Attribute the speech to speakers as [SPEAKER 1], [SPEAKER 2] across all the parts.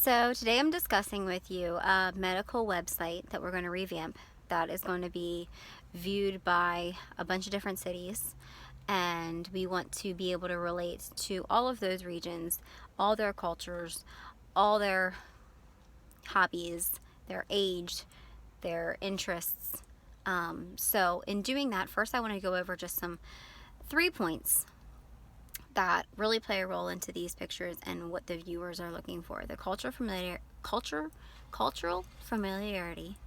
[SPEAKER 1] So today I'm discussing with you a medical website that we're going to revamp that is going to be viewed by a bunch of different cities, and we want to be able to relate to all of those regions, all their cultures, all their hobbies, their age, their interests. So in doing that, first I want to go over just some 3 points that really play a role into these pictures and what the viewers are looking for. The cultural familiarity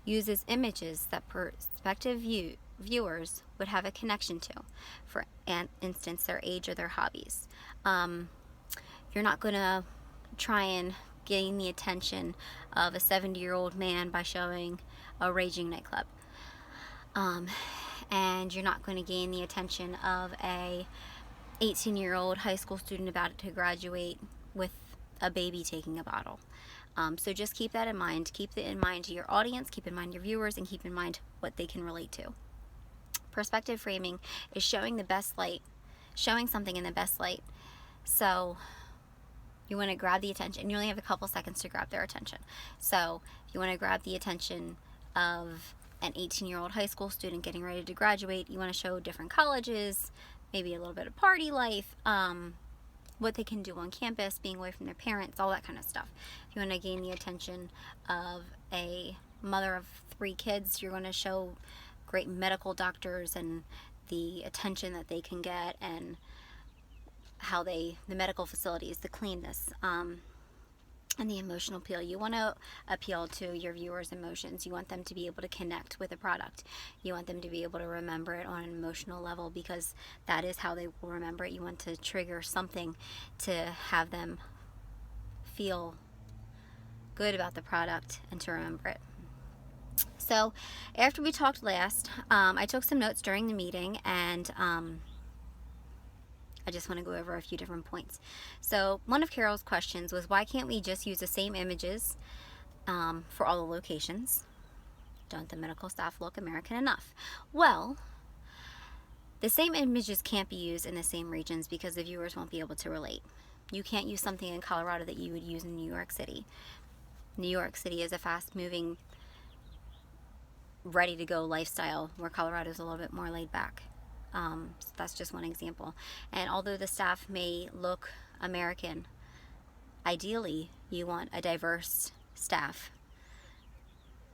[SPEAKER 1] uses images that prospective viewers would have a connection to. For instance, their age or their hobbies. You're not going to try and gain the attention of a 70-year-old man by showing a raging nightclub. And you're not going to gain the attention of a 18-year-old high school student about to graduate with a baby taking a bottle. So just keep that in mind. Keep it in mind to your audience, keep in mind your viewers, and keep in mind what they can relate to. Perspective framing is showing the best light, showing something in the best light. So you want to grab the attention. You only have a couple seconds to grab their attention. So if you want to grab the attention of an 18-year-old high school student getting ready to graduate, you want to show different colleges, maybe a little bit of party life, what they can do on campus, being away from their parents, all that kind of stuff. If you want to gain the attention of a mother of 3 kids, you're going to show great medical doctors and the attention that they can get, and how the medical facilities, the cleanness, and the emotional appeal. You want to appeal to your viewers' emotions. You want them to be able to connect with a product. You want them to be able to remember it on an emotional level, because that is how they will remember it. You want to trigger something to have them feel good about the product and to remember it. So after we talked last, I took some notes during the meeting, and I just want to go over a few different points. So one of Carol's questions was, why can't we just use the same images for all the locations? Don't the medical staff look American enough? Well, the same images can't be used in the same regions because the viewers won't be able to relate. You can't use something in Colorado that you would use in New York City. New York City is a fast-moving, ready-to-go lifestyle, where Colorado is a little bit more laid back. So that's just one example. And although the staff may look American, ideally you want a diverse staff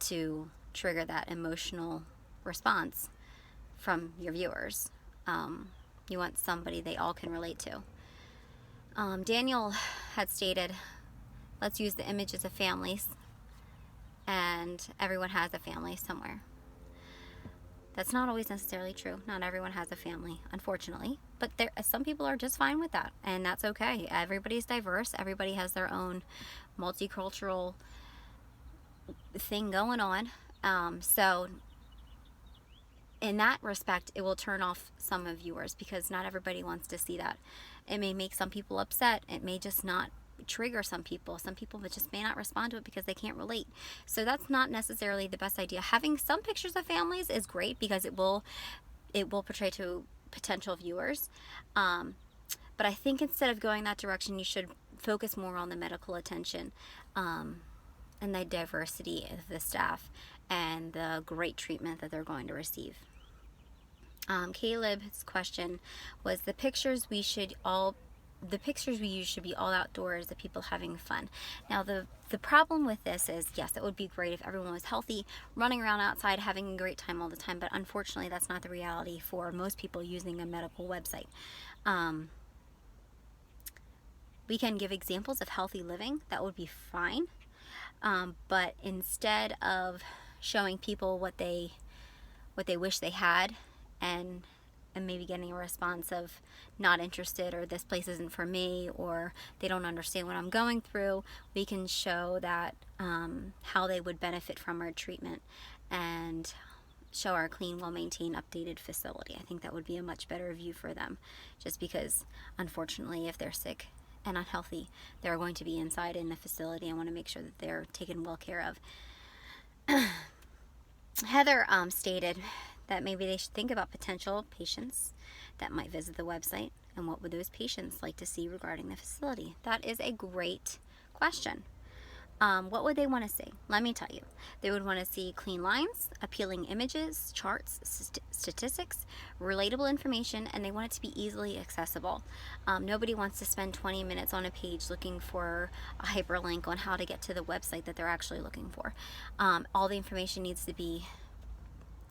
[SPEAKER 1] to trigger that emotional response from your viewers. You want somebody they all can relate to. Daniel had stated, let's use the images of families, and everyone has a family somewhere. That's not always necessarily true. Not everyone has a family, unfortunately. But some people are just fine with that, and that's okay. Everybody's diverse. Everybody has their own multicultural thing going on. So in that respect, it will turn off some of viewers, because not everybody wants to see that. It may make some people upset. It may just not trigger some people. Some people just may not respond to it because they can't relate. So that's not necessarily the best idea. Having some pictures of families is great, because it will portray to potential viewers. But I think instead of going that direction, you should focus more on the medical attention, and the diversity of the staff, and the great treatment that they're going to receive. Caleb's question was, the pictures we use should be all outdoors, the people having fun. Now the problem with this is, yes, it would be great if everyone was healthy, running around outside, having a great time all the time, but unfortunately that's not the reality for most people using a medical website. We can give examples of healthy living, that would be fine, but instead of showing people what they wish they had, and maybe getting a response of not interested, or this place isn't for me, or they don't understand what I'm going through, we can show that how they would benefit from our treatment, and show our clean, well-maintained, updated facility. I think that would be a much better view for them, just because unfortunately if they're sick and unhealthy, they're going to be inside in the facility. I want to make sure that they're taken well care of. Heather stated that maybe they should think about potential patients that might visit the website, and what would those patients like to see regarding the facility. That is a great question. What would they want to see? Let me tell you. They would want to see clean lines, appealing images, charts, statistics, relatable information, and they want it to be easily accessible. Nobody wants to spend 20 minutes on a page looking for a hyperlink on how to get to the website that they're actually looking for. All the information needs to be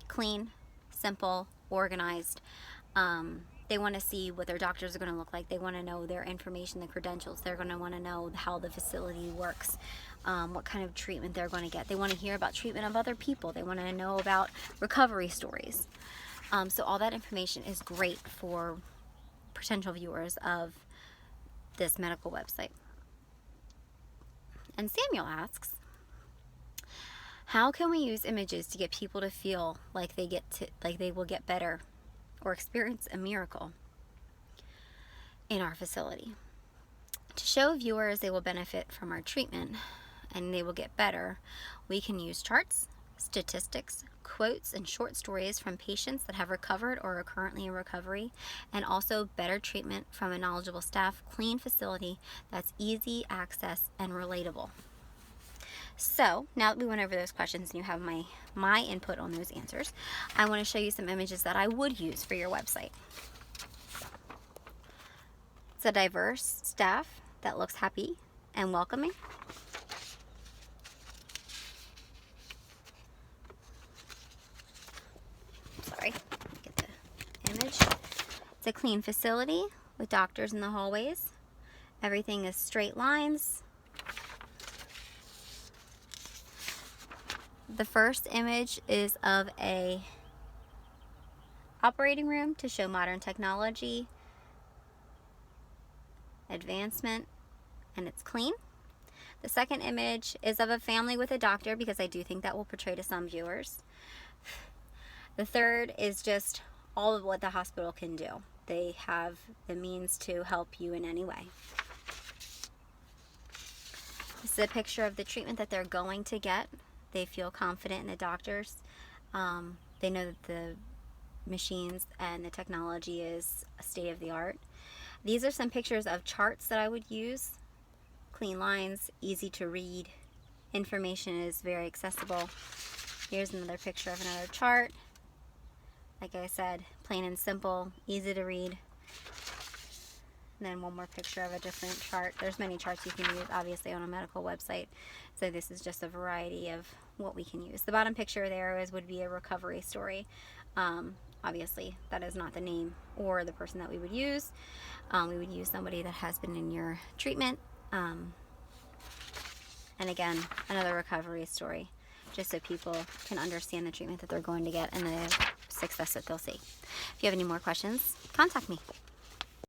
[SPEAKER 1] clean, simple, organized. They want to see what their doctors are going to look like. They want to know their information, the credentials. They're going to want to know how the facility works, what kind of treatment they're going to get. They want to hear about treatment of other people. They want to know about recovery stories. So all that information is great for potential viewers of this medical website. And Samuel asks, how can we use images to get people to feel like they will get better or experience a miracle in our facility? To show viewers they will benefit from our treatment and they will get better, we can use charts, statistics, quotes, and short stories from patients that have recovered or are currently in recovery, and also better treatment from a knowledgeable staff, clean facility that's easy access and relatable. So now that we went over those questions and you have my input on those answers, I want to show you some images that I would use for your website. It's a diverse staff that looks happy and welcoming. Sorry, get the image. It's a clean facility with doctors in the hallways. Everything is straight lines. The first image is of a operating room to show modern technology, advancement, and it's clean. The second image is of a family with a doctor, because I do think that will portray to some viewers. The third is just all of what the hospital can do. They have the means to help you in any way. This is a picture of the treatment that they're going to get. They feel confident in the doctors. They know that the machines and the technology is state of the art. These are some pictures of charts that I would use. Clean lines, easy to read. Information is very accessible. Here's another picture of another chart. Like I said, plain and simple, easy to read. And then one more picture of a different chart. There's many charts you can use, obviously, on a medical website. So this is just a variety of what we can use. The bottom picture there would be a recovery story. Obviously, that is not the name or the person that we would use. We would use somebody that has been in your treatment. And again, another recovery story, just so people can understand the treatment that they're going to get and the success that they'll see. If you have any more questions, contact me.